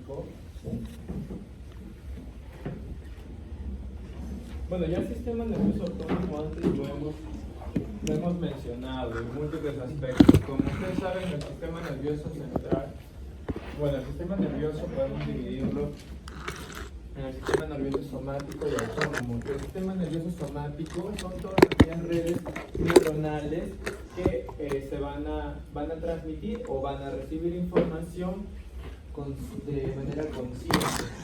somático. Bueno, ya el sistema nervioso autónomo antes lo hemos mencionado en múltiples aspectos. Como ustedes saben, el sistema nervioso central, bueno, el sistema nervioso podemos dividirlo en el sistema nervioso somático y autónomo. El sistema nervioso somático son todas aquellas redes neuronales que van a transmitir o van a recibir información de manera consciente.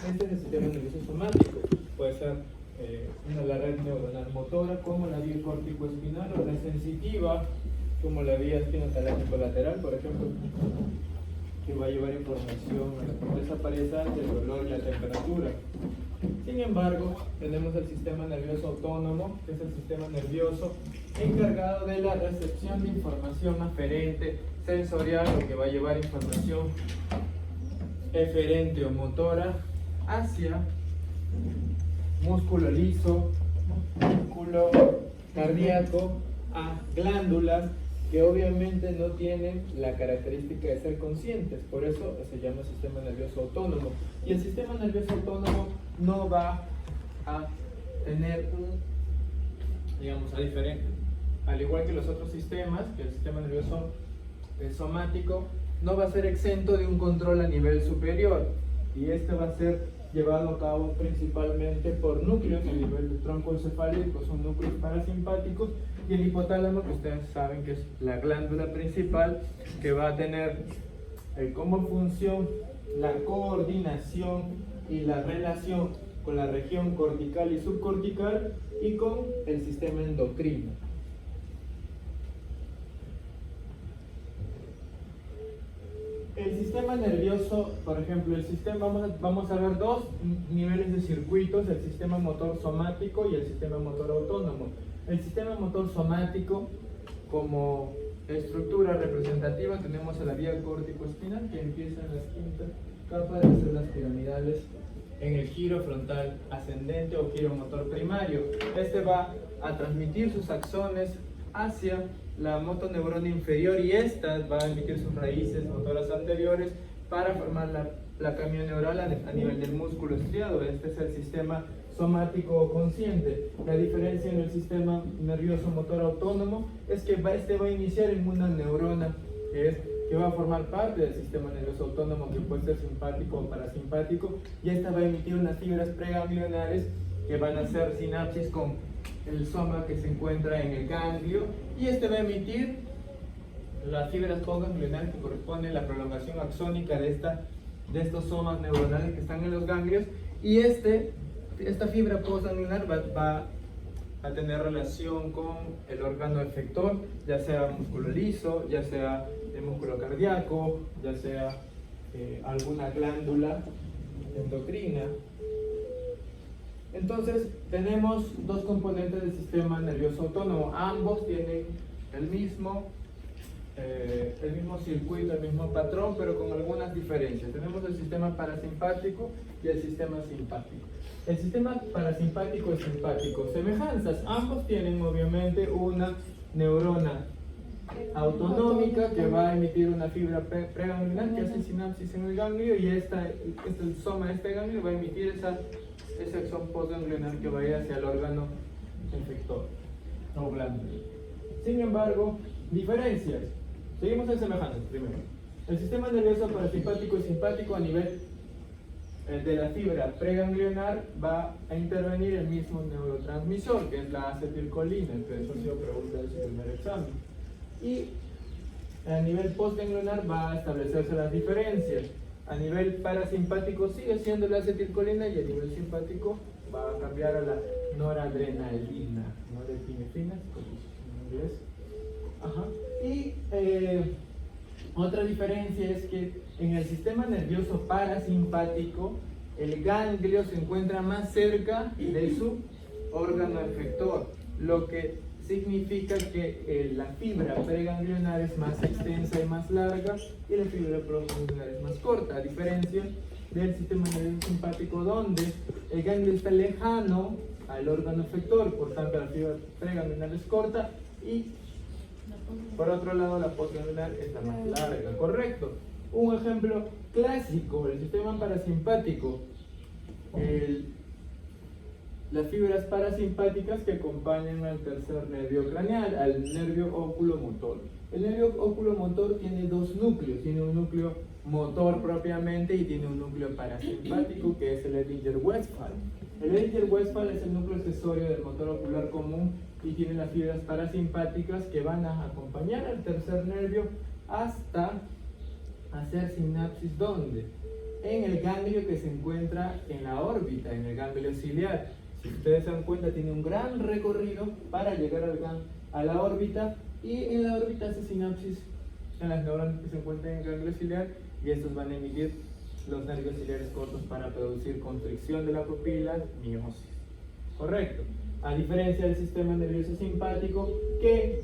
Este es el sistema nervioso somático. Puede ser la red neuronal motora, como la vía córtico-espinal, o la sensitiva, como la vía espinotalámico-lateral, por ejemplo, que va a llevar información a la corteza parietral del dolor y la temperatura. Sin embargo, tenemos el sistema nervioso autónomo, que es el sistema nervioso encargado de la recepción de información aferente, sensorial, o que va a llevar información eferente o motora hacia músculo liso, músculo cardíaco, a glándulas que obviamente no tienen la característica de ser conscientes, por eso se llama sistema nervioso autónomo. Y el sistema nervioso autónomo no va a tener al igual que los otros sistemas, que el sistema nervioso somático, no va a ser exento de un control a nivel superior, y este va a ser llevado a cabo principalmente por núcleos a nivel del tronco encefálico, son núcleos parasimpáticos, y el hipotálamo, que ustedes saben que es la glándula principal, que va a tener como función la coordinación y la relación con la región cortical y subcortical y con el sistema endocrino. El sistema nervioso, por ejemplo, vamos a ver dos niveles de circuitos, el sistema motor somático y el sistema motor autónomo. El sistema motor somático, como estructura representativa, tenemos a la vía córtico-espinal, que empieza en la quinta capa de las células piramidales en el giro frontal ascendente o giro motor primario. Este va a transmitir sus axones hacia la motoneurona inferior, y esta va a emitir sus raíces motoras anteriores para formar la camio neural a nivel del músculo estriado. Este es el sistema somático consciente. La diferencia en el sistema nervioso motor autónomo es que este va a iniciar en una neurona que va a formar parte del sistema nervioso autónomo, que puede ser simpático o parasimpático, y esta va a emitir unas fibras preganglionares que van a hacer sinapsis con el soma que se encuentra en el ganglio, y este va a emitir las fibras postganglionares, que corresponden a la prolongación axónica de estos somas neuronales que están en los ganglios, y esta fibra postganglionar va a tener relación con el órgano efector, ya sea músculo liso, ya sea el músculo cardíaco, ya sea alguna glándula endocrina. Entonces tenemos dos componentes del sistema nervioso autónomo, ambos tienen el mismo circuito, el mismo patrón, pero con algunas diferencias. Tenemos el sistema parasimpático y el sistema simpático. El sistema parasimpático y simpático, semejanzas, ambos tienen obviamente una neurona autonómica que va a emitir una fibra preganglionar que hace sinapsis en el ganglio, y el soma de este ganglio va a emitir ese axón postganglionar que va a ir hacia el órgano efector o glándula. Sin embargo, diferencias. Seguimos en semejanzas primero. El sistema nervioso parasimpático y simpático, a nivel de la fibra preganglionar, va a intervenir el mismo neurotransmisor, que es la acetilcolina, que eso ha sido pregunta de su primer examen. Y a nivel postganglionar va a establecerse las diferencias. A nivel parasimpático sigue siendo la acetilcolina, y a nivel simpático va a cambiar a la noradrenalina, norepinefrina, en inglés. Y otra diferencia es que en el sistema nervioso parasimpático el ganglio se encuentra más cerca de su órgano efector, lo que significa que la fibra preganglionar es más extensa y más larga, y la fibra postganglionar es más corta, a diferencia del sistema nervioso simpático, donde el ganglio está lejano al órgano efector, por tanto la fibra preganglionar es corta, y por otro lado la postganglionar está más larga, ¿correcto? Un ejemplo clásico, el sistema parasimpático. Las fibras parasimpáticas que acompañan al tercer nervio craneal, al nervio oculomotor. El nervio oculomotor tiene dos núcleos, tiene un núcleo motor propiamente y tiene un núcleo parasimpático que es el Edinger-Westphal. El Edinger-Westphal es el núcleo accesorio del motor ocular común y tiene las fibras parasimpáticas que van a acompañar al tercer nervio hasta hacer sinapsis. ¿Dónde? En el ganglio que se encuentra en la órbita, en el ganglio ciliar. Si ustedes se dan cuenta, tiene un gran recorrido para llegar a la órbita, y en la órbita hace sinapsis en las neuronas que se encuentran en el ganglio ciliar, y estos van a emitir los nervios ciliares cortos para producir constricción de la pupila, miosis. Correcto. A diferencia del sistema nervioso simpático, que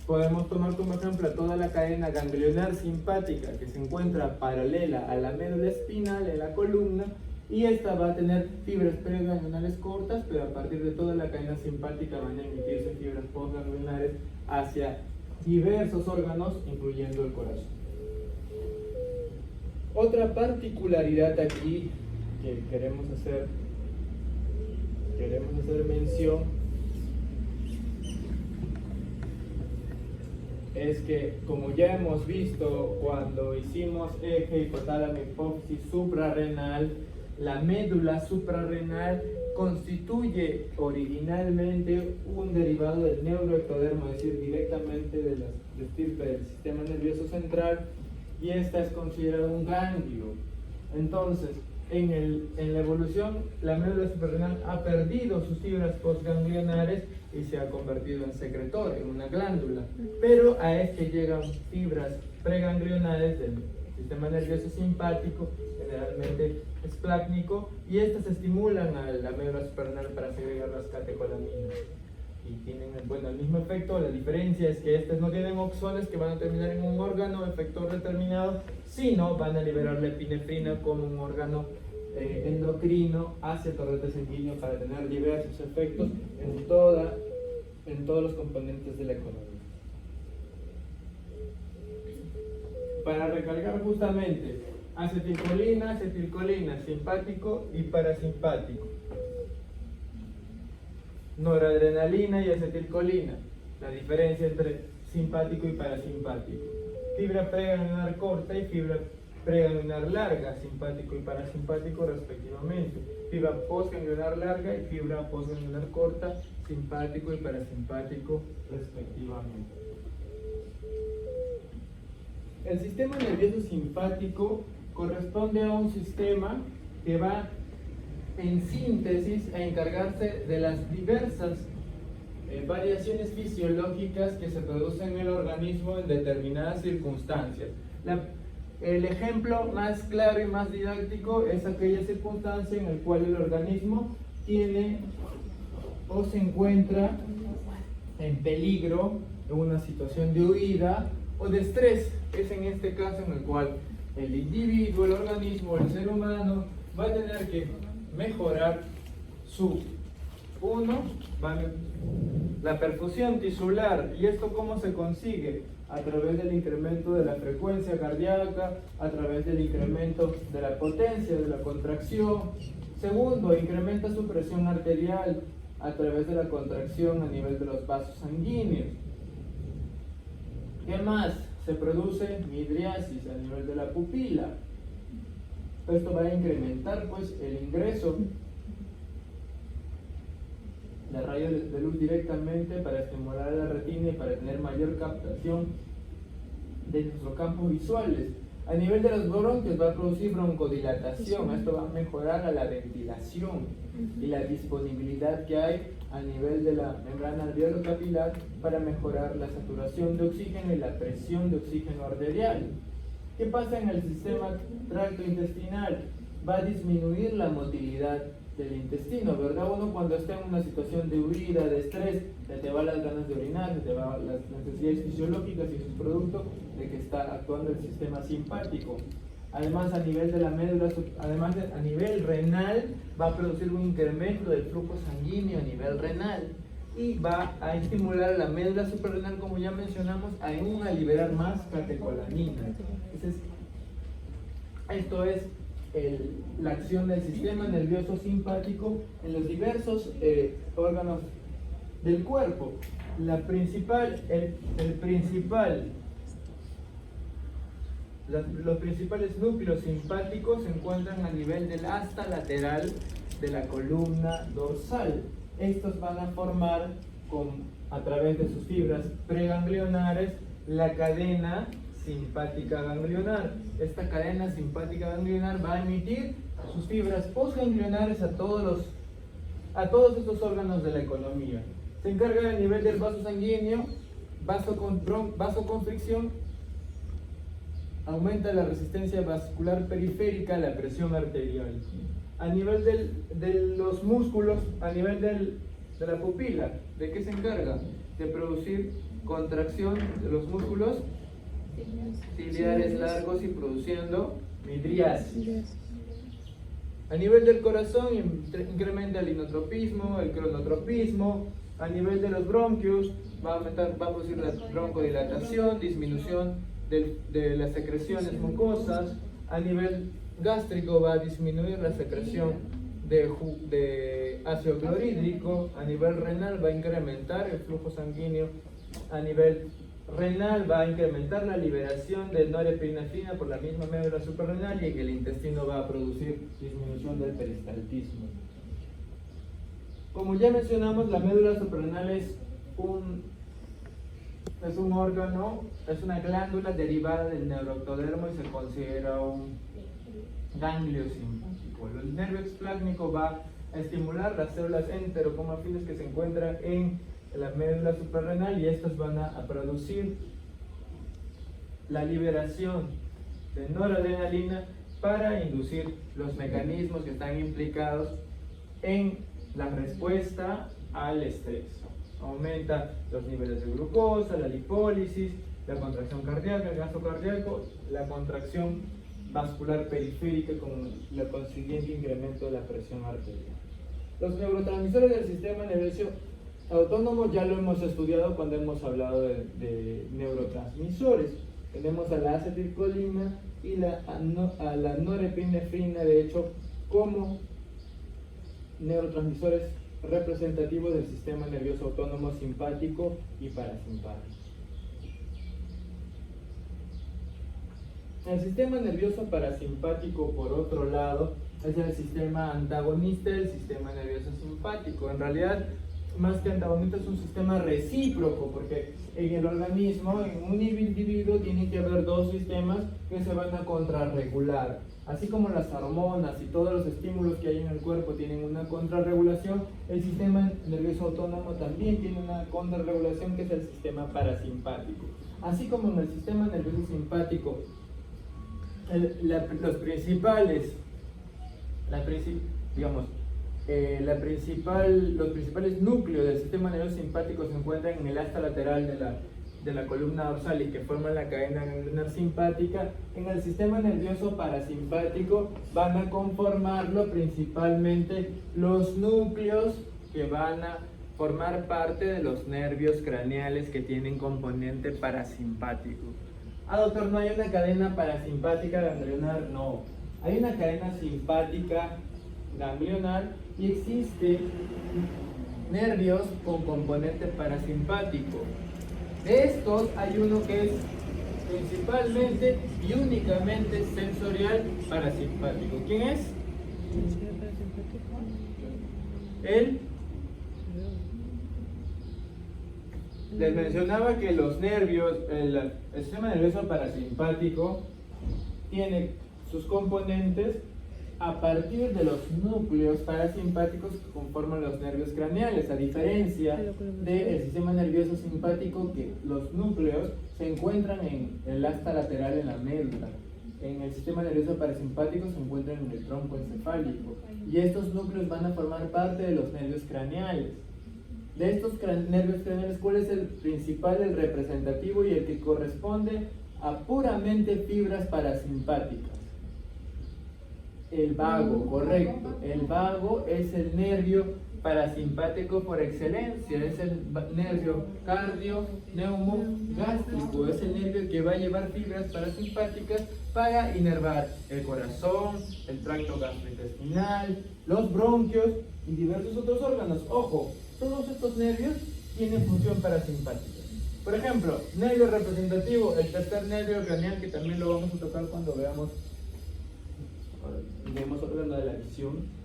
podemos tomar como ejemplo toda la cadena ganglionar simpática que se encuentra paralela a la médula espinal en la columna, y esta va a tener fibras preganglionales cortas, pero a partir de toda la cadena simpática van a emitirse fibras postganglionares hacia diversos órganos, incluyendo el corazón. Otra particularidad aquí que queremos hacer mención es que, como ya hemos visto cuando hicimos eje hipotálamo hipófisis suprarrenal, la médula suprarrenal constituye originalmente un derivado del neuroectodermo, es decir, directamente de la estirpe del sistema nervioso central, y esta es considerada un ganglio. Entonces, en la evolución, la médula suprarrenal ha perdido sus fibras postganglionares y se ha convertido en secretor, en una glándula, pero a este llegan fibras preganglionares del sistema nervioso simpático, generalmente esplácnico, y estas estimulan a la médula suprarrenal para segregar las catecolaminas y tienen el mismo efecto. La diferencia es que estas no tienen oxones que van a terminar en un órgano efector determinado, sino van a liberar la epinefrina como un órgano endocrino hacia el torrente sanguíneo para tener diversos efectos en todos los componentes de la economía. Para recargar justamente acetilcolina, simpático y parasimpático. Noradrenalina y acetilcolina, la diferencia entre simpático y parasimpático. Fibra preganglionar corta y fibra preganglionar larga, simpático y parasimpático respectivamente. Fibra postganglionar larga y fibra postganglionar corta, simpático y parasimpático respectivamente. El sistema nervioso simpático corresponde a un sistema que va en síntesis a encargarse de las diversas variaciones fisiológicas que se producen en el organismo en determinadas circunstancias. El ejemplo más claro y más didáctico es aquella circunstancia en la cual el organismo tiene o se encuentra en peligro, en una situación de huida o de estrés. Es en este caso en el cual el individuo, el organismo, el ser humano va a tener que mejorar la perfusión tisular. ¿Y esto cómo se consigue? A través del incremento de la frecuencia cardíaca, a través del incremento de la potencia de la contracción. Segundo, incrementa su presión arterial a través de la contracción a nivel de los vasos sanguíneos. ¿Qué más? Se produce midriasis a nivel de la pupila. Esto va a incrementar pues el ingreso de rayos de luz directamente para estimular la retina y para tener mayor captación de nuestros campos visuales. A nivel de los bronquios va a producir broncodilatación. Esto va a mejorar la ventilación y la disponibilidad que hay a nivel de la membrana alveolo-capilar para mejorar la saturación de oxígeno y la presión de oxígeno arterial. ¿Qué pasa en el sistema tracto intestinal? Va a disminuir la motilidad del intestino, ¿verdad? Uno cuando está en una situación de huida, de estrés, se te van las ganas de orinar, se te van las necesidades fisiológicas y eso es producto de que está actuando el sistema simpático. Además, a nivel de la médula, a nivel renal, va a producir un incremento del flujo sanguíneo a nivel renal. y va a estimular a la médula suprarrenal, como ya mencionamos, a liberar más catecolamina. Entonces, esto es la acción del sistema nervioso simpático en los diversos órganos del cuerpo. Los principales núcleos simpáticos se encuentran a nivel del asta lateral de la columna dorsal. Estos van a formar, a través de sus fibras preganglionares, la cadena simpática ganglionar. Esta cadena simpática ganglionar va a emitir sus fibras postganglionares a todos estos órganos de la economía. Se encarga a nivel del vaso sanguíneo, vasoconstricción, aumenta la resistencia vascular periférica, la presión arterial. A nivel de los músculos, a nivel de la pupila, ¿de qué se encarga? De producir contracción de los músculos ciliares largos y produciendo midriasis. A nivel del corazón, incrementa el inotropismo, el cronotropismo. A nivel de los bronquios, va a producir la broncodilatación, disminución de las secreciones mucosas. A nivel gástrico va a disminuir la secreción de ácido clorhídrico. A nivel renal va a incrementar el flujo sanguíneo. A nivel renal va a incrementar la liberación de norepinefrina por la misma médula suprarrenal, y en el intestino va a producir disminución del peristaltismo. Como ya mencionamos, la médula suprarrenal es un órgano, es una glándula derivada del neuroectodermo y se considera un ganglio simpático. El nervio explásmico va a estimular las células enterocomafines que se encuentran en la médula suprarrenal, y estas van a producir la liberación de noradrenalina para inducir los mecanismos que están implicados en la respuesta al estrés. Aumenta los niveles de glucosa, la lipólisis, la contracción cardíaca, el gasto cardíaco, la contracción vascular periférica con el consiguiente incremento de la presión arterial. Los neurotransmisores del sistema nervioso autónomo ya lo hemos estudiado cuando hemos hablado de neurotransmisores. Tenemos a la acetilcolina y a la norepinefrina, de hecho, como neurotransmisores representativos del sistema nervioso autónomo simpático y parasimpático. El sistema nervioso parasimpático, por otro lado, es el sistema antagonista del sistema nervioso simpático. En realidad, más que antagonista, es un sistema recíproco, porque en el organismo, en un individuo, tiene que haber dos sistemas que se van a contrarregular. Así como las hormonas y todos los estímulos que hay en el cuerpo tienen una contrarregulación, el sistema nervioso autónomo también tiene una contrarregulación, que es el sistema parasimpático. Así como en el sistema nervioso simpático, los principales núcleos del sistema nervioso simpático se encuentran en el asta lateral de la columna dorsal y que forman la cadena ganglionar simpática. En el sistema nervioso parasimpático van a conformarlo principalmente los núcleos que van a formar parte de los nervios craneales que tienen componente parasimpático. Doctor, ¿no hay una cadena parasimpática ganglionar? No, hay una cadena simpática ganglionar y existen nervios con componente parasimpático. De estos hay uno que es principalmente y únicamente sensorial parasimpático. ¿Quién es? Les mencionaba que los nervios, el sistema nervioso parasimpático tiene sus componentes a partir de los núcleos parasimpáticos que conforman los nervios craneales, a diferencia del sistema nervioso simpático, que los núcleos se encuentran en el asta lateral en la médula. En el sistema nervioso parasimpático se encuentran en el tronco encefálico, y estos núcleos van a formar parte de los nervios craneales. De estos nervios craneales, ¿cuál es el principal, el representativo y el que corresponde a puramente fibras parasimpáticas? El vago, correcto. El vago es el nervio parasimpático por excelencia, es el nervio cardio-neumogástrico, es el nervio que va a llevar fibras parasimpáticas para inervar el corazón, el tracto gastrointestinal, los bronquios y diversos otros órganos. Ojo, todos estos nervios tienen función parasimpática. Por ejemplo, nervio representativo, el tercer nervio craneal, que también lo vamos a tocar cuando veamos órgano de la visión.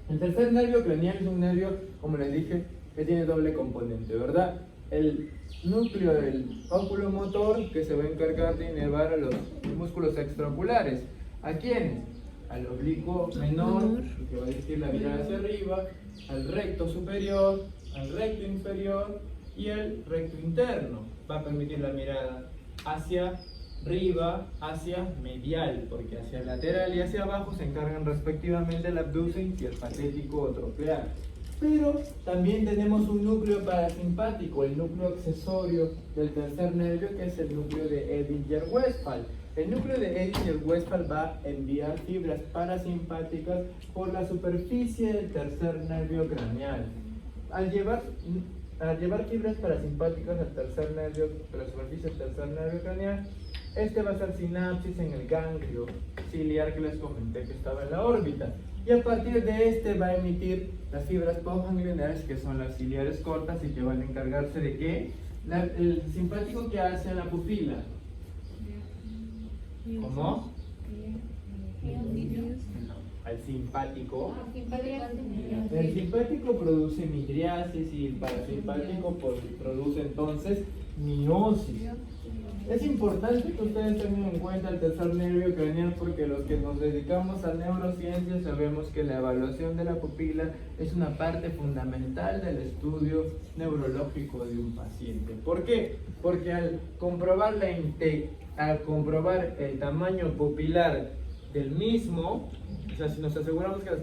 El tercer nervio craneal es un nervio, como les dije, que tiene doble componente, ¿verdad? El núcleo del óculo motor, que se va a encargar de inervar a los músculos extraoculares. ¿A quiénes? Al oblicuo menor, que va a dirigir la mirada hacia arriba, al recto superior, al recto inferior y al recto interno. Va a permitir la mirada hacia arriba, hacia medial, porque hacia lateral y hacia abajo se encargan respectivamente el abducen y el patético troclear. Pero también tenemos un núcleo parasimpático, el núcleo accesorio del tercer nervio, que es el núcleo de Edinger-Westphal. El núcleo de Edinger-Westphal va a enviar fibras parasimpáticas por la superficie del tercer nervio craneal. Al llevar fibras parasimpáticas al tercer nervio, por la superficie del tercer nervio craneal, este va a hacer sinapsis en el ganglio ciliar que les comenté que estaba en la órbita. Y a partir de este va a emitir las fibras postganglionares, que son las ciliares cortas y que van a encargarse de qué? El simpático que hace en la pupila. ¿Cómo? Al simpático. El simpático produce midriasis y el parasimpático produce entonces miosis. Es importante que ustedes tengan en cuenta el tercer nervio craneal, porque los que nos dedicamos a neurociencias sabemos que la evaluación de la pupila es una parte fundamental del estudio neurológico de un paciente. ¿Por qué? Porque al comprobar el tamaño pupilar del mismo, o sea, si nos aseguramos que las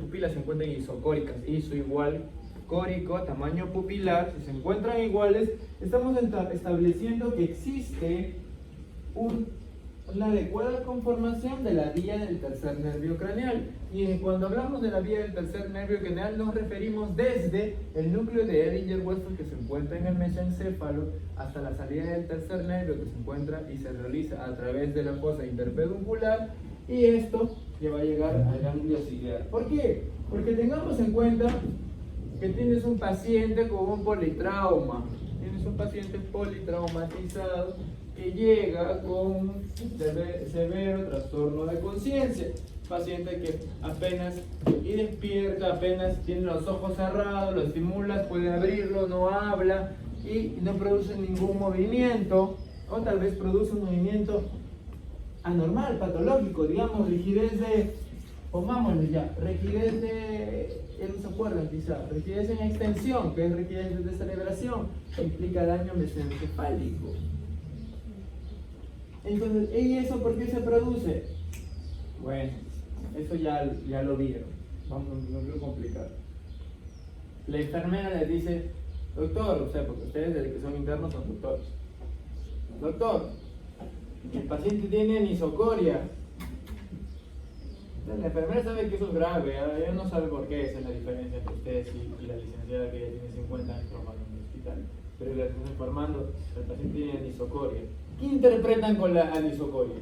pupilas se encuentran isocóricas, iso igual córico, tamaño pupilar, si se encuentran iguales, estamos estableciendo que existe una adecuada conformación de la vía del tercer nervio craneal. Y cuando hablamos de la vía del tercer nervio craneal nos referimos desde el núcleo de Edinger-Westphal, que se encuentra en el mesencéfalo, hasta la salida del tercer nervio, que se encuentra y se realiza a través de la fosa interpeduncular, y esto que va a llegar al ganglio ciliar. ¿Por qué? Porque tengamos en cuenta que tienes un paciente con un politrauma, tienes un paciente politraumatizado que llega con un severo trastorno de conciencia, paciente que apenas y despierta, apenas tiene los ojos cerrados, lo estimulas, puede abrirlo, no habla y no produce ningún movimiento, o tal vez produce un movimiento anormal, patológico, digamos rigidez de, pongámosle ya, rigidez de, no se acuerdan quizá, rigidez en extensión, que es rigidez de celebración, que implica daño mesencefálico. Entonces, ¿y eso por qué se produce? Bueno, eso ya lo vieron, no quiero complicar. La enfermera les dice, doctor, o sea, porque ustedes desde que son internos son doctores. Doctor, el paciente tiene anisocoria. La enfermera sabe que eso es grave, ella no sabe por qué, esa es la diferencia entre ustedes y la licenciada que ya tiene 50 años trabajando en el hospital. Pero la están informando, el paciente tiene anisocoria. ¿Qué interpretan con la anisocoria?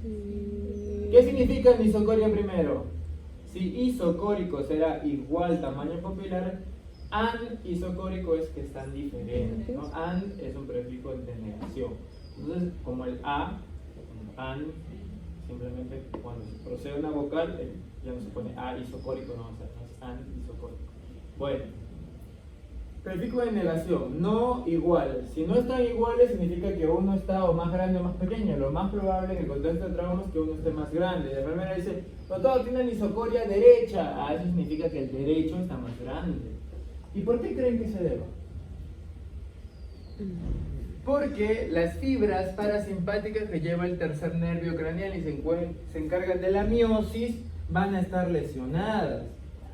¿Qué significa anisocoria primero? Si isocórico será igual tamaño pupilar, anisocórico es que están diferentes, ¿no? An es un prefijo de negación. Entonces, como el an, simplemente cuando se procede una vocal, ya no se pone a isocórico, no, o sea, no es an isocórico. Bueno, prefijo de negación, no igual. Si no están iguales, significa que uno está o más grande o más pequeño. Lo más probable en el contexto de trauma es que uno esté más grande. La enfermera dice, doctor, tiene anisocoria derecha. Eso significa que el derecho está más grande. ¿Y por qué creen que se deba? Porque las fibras parasimpáticas que lleva el tercer nervio craneal y se encargan de la miosis van a estar lesionadas.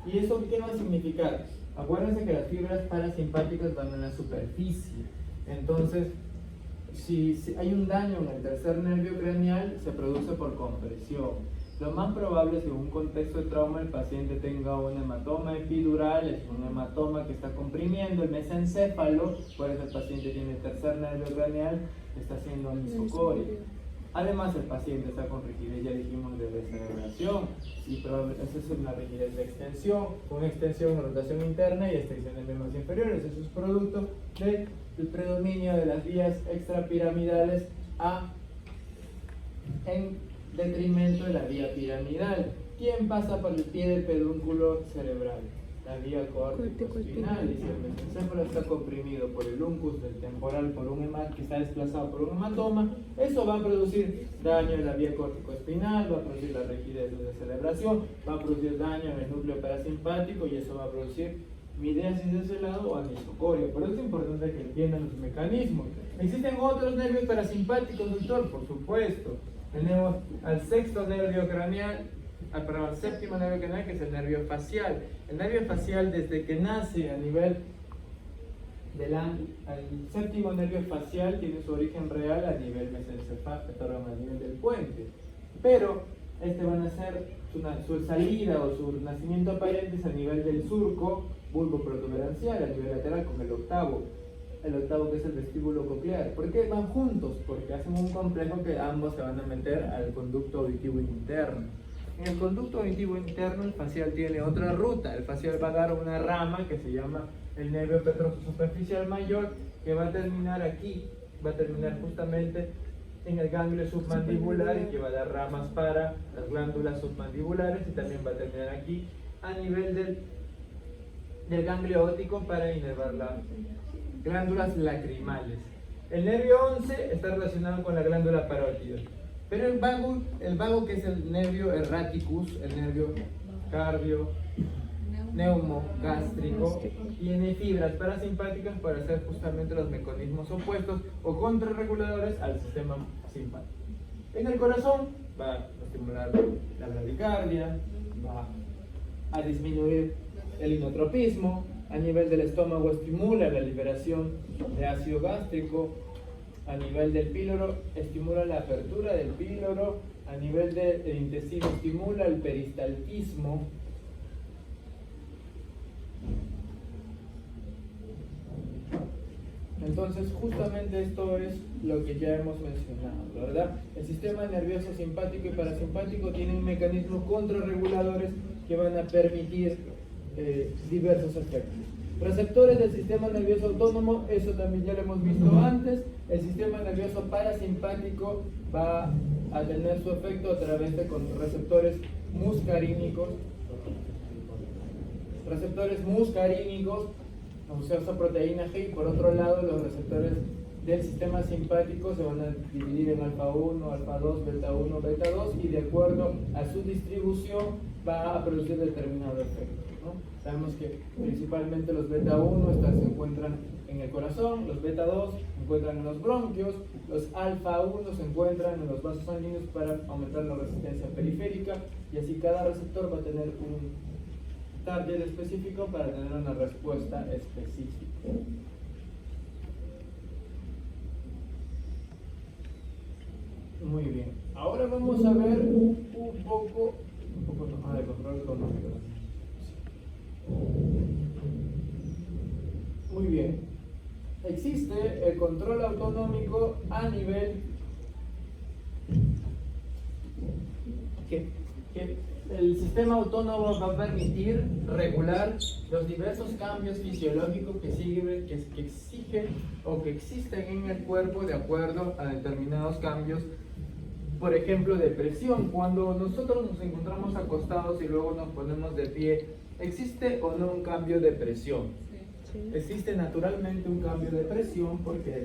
¿Y eso qué va a significar? Acuérdense que las fibras parasimpáticas van en la superficie. Entonces, si hay un daño en el tercer nervio craneal, se produce por compresión. Lo más probable es que en un contexto de trauma el paciente tenga un hematoma epidural, es un hematoma que está comprimiendo el mesencéfalo, por eso el paciente tiene el tercer nervio craneal que está haciendo anisocoria. Además, el paciente está con rigidez, ya dijimos, de descerebración, y esa es una rigidez de extensión, con extensión, rotación interna y extensión de miembros inferiores. Eso es producto del predominio de las vías extrapiramidales en detrimento de la vía piramidal. ¿Quién pasa por el pie del pedúnculo cerebral? La vía corticoespinal. Y si el mesencéfalo está comprimido por el uncus del temporal, por un que está desplazado por un hematoma, eso va a producir daño en la vía corticoespinal, va a producir la rigidez de celebración, va a producir daño en el núcleo parasimpático y eso va a producir midriasis de ese lado o anisocoria. Por eso es importante que entiendan los mecanismos. ¿Existen otros nervios parasimpáticos, doctor? Por supuesto. Tenemos al sexto nervio craneal, al séptimo nervio craneal, que es el nervio facial. El nervio facial, desde que nace a nivel el séptimo nervio facial tiene su origen real a nivel mesencefálico, a nivel del puente. Pero este va a nacer, su salida o su nacimiento aparente es a nivel del surco bulbo protuberancial, a nivel lateral, con el octavo que es el vestíbulo coclear. ¿Por qué van juntos? Porque hacen un complejo que ambos se van a meter al conducto auditivo interno. En el conducto auditivo interno el facial tiene otra ruta. El facial va a dar una rama que se llama el nervio petroso superficial mayor, que va a terminar aquí, va a terminar justamente en el ganglio submandibular y que va a dar ramas para las glándulas submandibulares, y también va a terminar aquí a nivel del ganglio óptico para inervar las glándulas lacrimales. El nervio 11 está relacionado con la glándula parótida, pero el vago que es el nervio erraticus, el nervio cardio neumogástrico, tiene fibras parasimpáticas para hacer justamente los mecanismos opuestos o contrarreguladores al sistema simpático. En el corazón va a estimular la bradicardia, va a disminuir el inotropismo. A nivel del estómago estimula la liberación de ácido gástrico. A nivel del píloro estimula la apertura del píloro. A nivel del intestino estimula el peristaltismo. Entonces, justamente esto es lo que ya hemos mencionado, ¿verdad? El sistema nervioso simpático y parasimpático tienen mecanismos contrarreguladores que van a permitir diversos efectos. Receptores del sistema nervioso autónomo, eso también ya lo hemos visto antes. El sistema nervioso parasimpático va a tener su efecto a través de receptores muscarínicos. Receptores muscarínicos, o sea, proteína G, y por otro lado los receptores del sistema simpático se van a dividir en alfa 1, alfa 2, beta 1, beta 2, y de acuerdo a su distribución va a producir determinado efecto, ¿no? Sabemos que principalmente los beta 1 se encuentran en el corazón, los beta 2 se encuentran en los bronquios, los alfa 1 se encuentran en los vasos sanguíneos para aumentar la resistencia periférica, y así cada receptor va a tener un target específico para tener una respuesta específica. Muy bien, ahora vamos a ver un poco de control económico. Muy bien, existe el control autonómico a nivel que el sistema autónomo va a permitir regular los diversos cambios fisiológicos que exigen o que existen en el cuerpo de acuerdo a determinados cambios. Por ejemplo, de presión. Cuando nosotros nos encontramos acostados y luego nos ponemos de pie, ¿existe o no un cambio de presión? Sí. Existe naturalmente un cambio de presión porque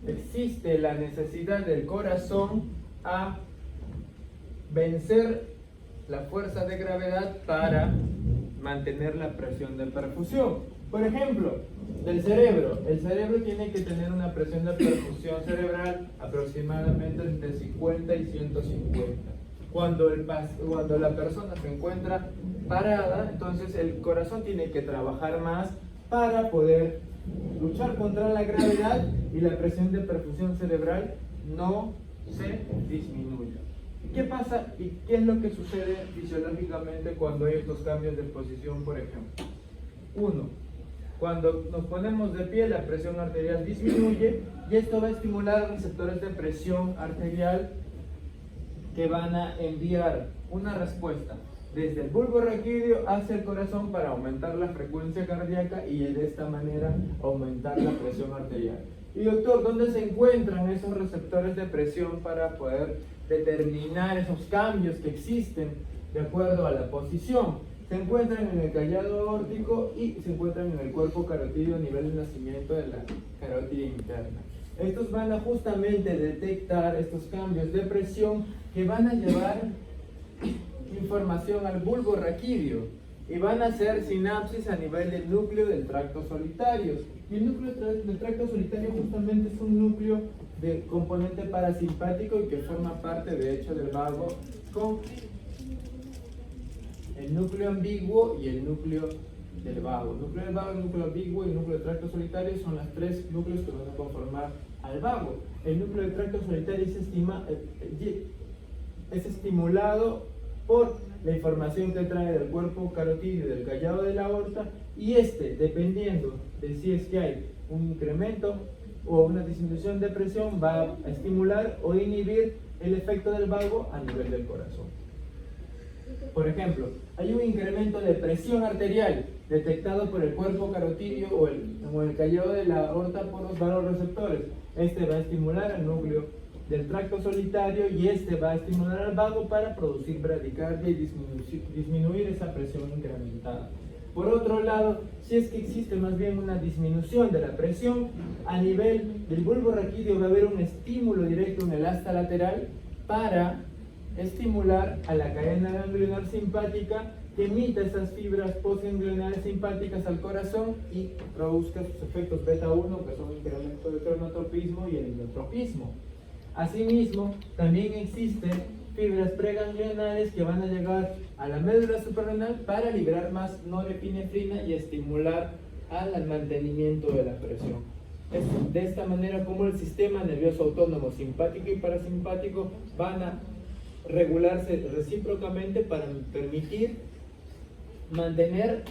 existe la necesidad del corazón a vencer la fuerza de gravedad para mantener la presión de perfusión. Por ejemplo, del cerebro. El cerebro tiene que tener una presión de perfusión cerebral aproximadamente entre 50 y 150. Cuando la persona se encuentra parada, entonces el corazón tiene que trabajar más para poder luchar contra la gravedad y la presión de perfusión cerebral no se disminuya. ¿Qué pasa y qué es lo que sucede fisiológicamente cuando hay estos cambios de posición, por ejemplo? Uno, cuando nos ponemos de pie, la presión arterial disminuye y esto va a estimular receptores de presión arterial que van a enviar una respuesta desde el bulbo raquídeo hacia el corazón para aumentar la frecuencia cardíaca y de esta manera aumentar la presión arterial. Y doctor, ¿dónde se encuentran esos receptores de presión para poder determinar esos cambios que existen de acuerdo a la posición? Se encuentran en el callado aórtico y se encuentran en el cuerpo carotídeo a nivel de nacimiento de la carótida interna. Estos van a justamente detectar estos cambios de presión que van a llevar información al bulbo raquídeo y van a hacer sinapsis a nivel del núcleo del tracto solitario. Y el núcleo del tracto solitario justamente es un núcleo de componente parasimpático y que forma parte de hecho del vago con el núcleo ambiguo y el núcleo del vago. El núcleo del vago, el núcleo ambiguo y el núcleo del tracto solitario son los tres núcleos que van a conformar al vago. El núcleo del tracto solitario es estimulado por la información que trae del cuerpo carotídeo y del callado de la aorta, y dependiendo de si es que hay un incremento o una disminución de presión, va a estimular o inhibir el efecto del vago a nivel del corazón. Por ejemplo, hay un incremento de presión arterial detectado por el cuerpo carotídeo o el callado de la aorta por los vagoreceptores. Va a estimular al núcleo del tracto solitario y va a estimular al vago para producir bradicardia y disminuir esa presión incrementada. Por otro lado, si es que existe más bien una disminución de la presión, a nivel del bulbo raquídeo va a haber un estímulo directo en el asta lateral para estimular a la cadena ganglionar simpática que emita esas fibras postganglionares simpáticas al corazón y produzca sus efectos beta 1, que son el incremento del cronotropismo y el inotropismo. Asimismo, también existen fibras preganglionares que van a llegar a la médula suprarrenal para liberar más norepinefrina y estimular al mantenimiento de la presión. Es de esta manera como el sistema nervioso autónomo simpático y parasimpático van a regularse recíprocamente para permitir mantener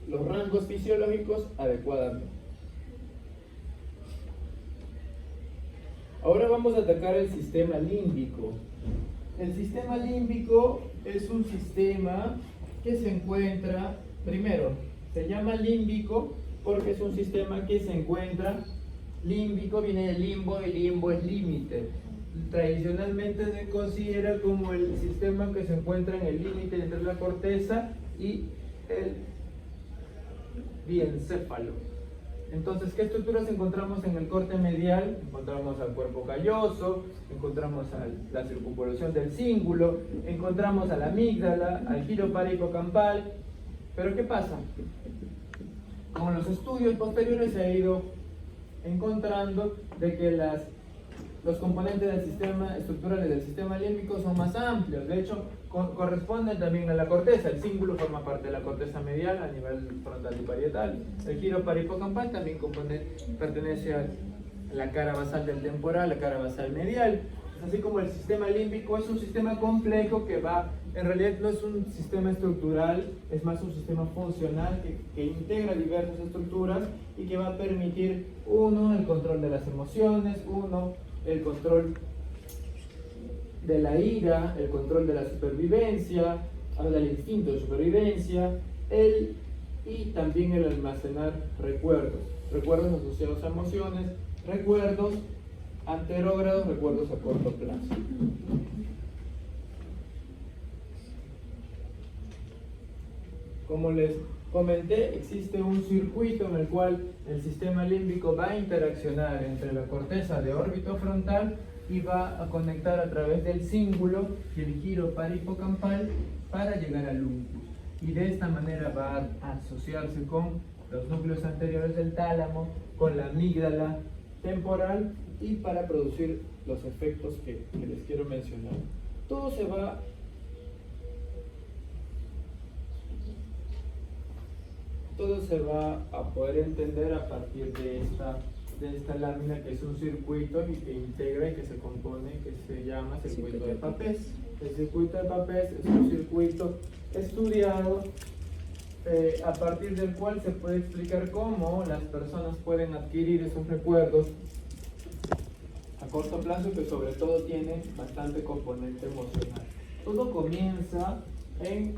los rangos fisiológicos adecuadamente. Ahora vamos a atacar el sistema límbico. El sistema límbico es un sistema que se encuentra, primero, se llama límbico porque es un sistema que se encuentra, límbico viene del limbo y limbo es límite. Tradicionalmente se considera como el sistema que se encuentra en el límite entre la corteza y el diencéfalo. Entonces, ¿qué estructuras encontramos en el corte medial? Encontramos al cuerpo calloso, encontramos a la circunvolución del cíngulo, encontramos a la amígdala, al giro parahipocampal. Pero ¿qué pasa? Con los estudios posteriores se ha ido encontrando de que los componentes del sistema estructurales del sistema límbico son más amplios. De hecho, corresponden también a la corteza. El cíngulo forma parte de la corteza medial a nivel frontal y parietal. El giro parahipocampal también pertenece a la cara basal del temporal, la cara basal medial. Así como el sistema límbico es un sistema complejo que en realidad no es un sistema estructural, es más un sistema funcional que integra diversas estructuras y que va a permitir, uno, el control de las emociones, el control de la ira, el control de la supervivencia, del instinto de supervivencia, y también el almacenar recuerdos asociados a emociones, recuerdos anterógrados, recuerdos a corto plazo. Como les comenté, existe un circuito en el cual el sistema límbico va a interaccionar entre la corteza de órbito frontal y va a conectar a través del cíngulo y el giro parahipocampal para llegar al uncus. Y de esta manera va a asociarse con los núcleos anteriores del tálamo, con la amígdala temporal y para producir los efectos que les quiero mencionar. Todo se va a poder entender a partir de esta de esta lámina, que es un circuito y que integra y que se compone, que se llama circuito de Papez. El circuito de Papez es un circuito estudiado a partir del cual se puede explicar cómo las personas pueden adquirir esos recuerdos a corto plazo, que sobre todo tiene bastante componente emocional. Todo comienza en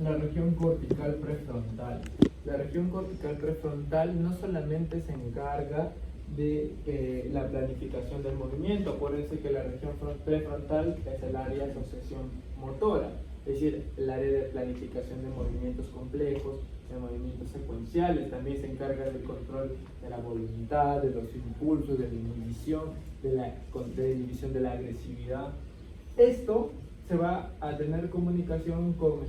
la región cortical prefrontal. La región cortical prefrontal no solamente se encarga de la planificación del movimiento. Acuérdense que la región prefrontal es el área de asociación motora, es decir, el área de planificación de movimientos complejos, de movimientos secuenciales. También se encarga del control de la voluntad, de los impulsos, de la inhibición, de inhibición de la agresividad. Esto se va a tener comunicación con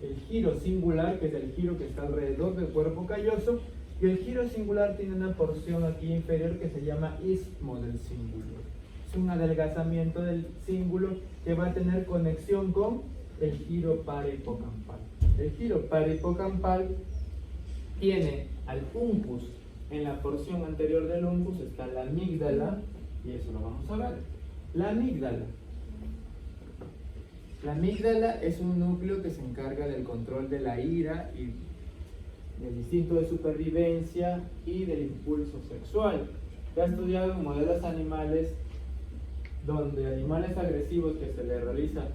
el giro singular, que es el giro que está alrededor del cuerpo calloso, y el giro singular tiene una porción aquí inferior que se llama istmo del cíngulo. Es un adelgazamiento del cíngulo que va a tener conexión con el giro parahipocampal. El giro parahipocampal tiene al uncus. En la porción anterior del uncus está la amígdala, y eso lo vamos a ver. La amígdala. La amígdala es un núcleo que se encarga del control de la ira y del instinto de supervivencia y del impulso sexual. Se ha estudiado en modelos animales donde animales agresivos que se les realiza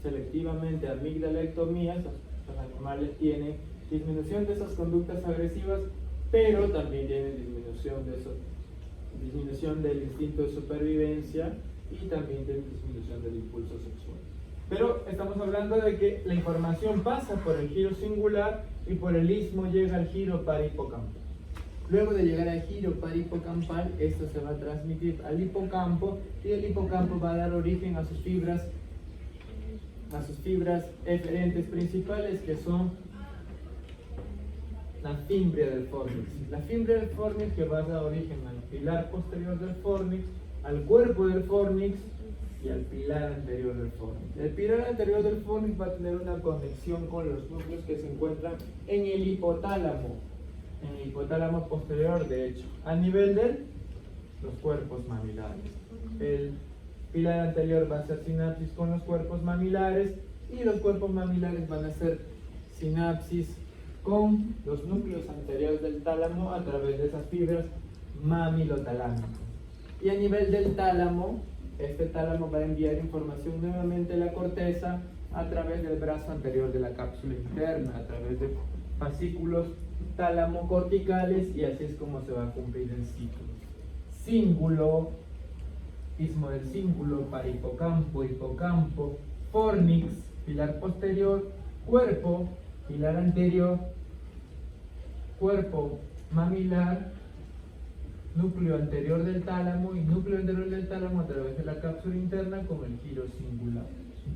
selectivamente amigdalectomías, los animales tienen disminución de esas conductas agresivas, pero también tienen disminución del instinto de supervivencia y también tienen disminución del impulso sexual. Pero estamos hablando de que la información pasa por el giro singular y por el istmo llega al giro parahipocampal. Luego de llegar al giro parahipocampal, esto se va a transmitir al hipocampo, y el hipocampo va a dar origen a sus fibras eferentes principales, que son la fimbria del fornix. La fimbria del fornix, que va a dar origen al pilar posterior del fornix, al cuerpo del fornix y al pilar anterior del fornix. El pilar anterior del fornix va a tener una conexión con los núcleos que se encuentran en el hipotálamo posterior, de hecho, a nivel de los cuerpos mamilares. El pilar anterior va a hacer sinapsis con los cuerpos mamilares, y los cuerpos mamilares van a hacer sinapsis con los núcleos anteriores del tálamo a través de esas fibras mamilotalámicas. Y a nivel del tálamo, este tálamo va a enviar información nuevamente a la corteza a través del brazo anterior de la cápsula interna, a través de fascículos tálamo-corticales, y así es como se va a cumplir el ciclo. Cíngulo, istmo del cíngulo, parahipocampo, hipocampo, fornix, pilar posterior, cuerpo, pilar anterior, cuerpo mamilar, núcleo anterior del tálamo y núcleo anterior del tálamo a través de la cápsula interna con el giro singular.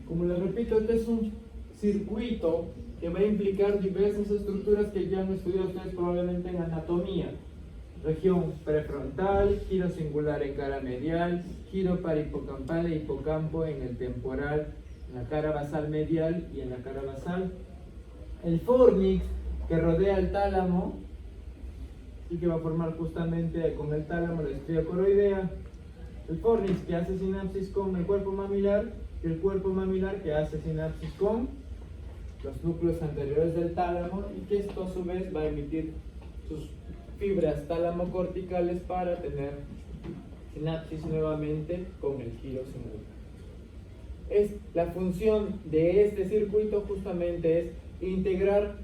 Como les repito, este es un circuito que va a implicar diversas estructuras que ya han estudiado ustedes probablemente en anatomía. Región prefrontal, giro singular en cara medial, giro parahipocampal e hipocampo en el temporal, en la cara basal medial y en la cara basal. El fornix, que rodea el tálamo y que va a formar justamente con el tálamo la estría coroidea. El fornix, que hace sinapsis con el cuerpo mamilar, y el cuerpo mamilar, que hace sinapsis con los núcleos anteriores del tálamo, y que esto a su vez va a emitir sus fibras tálamo-corticales para tener sinapsis nuevamente con el giro singular. La función de este circuito justamente es integrar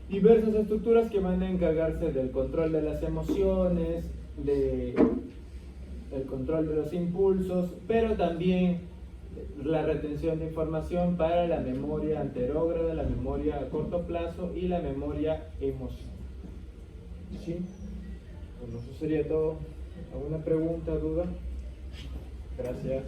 diversas estructuras que van a encargarse del control de las emociones, del control de los impulsos, pero también la retención de información para la memoria anterógrada, la memoria a corto plazo y la memoria emocional. ¿Sí? Bueno, eso sería todo. ¿Alguna pregunta, duda? Gracias.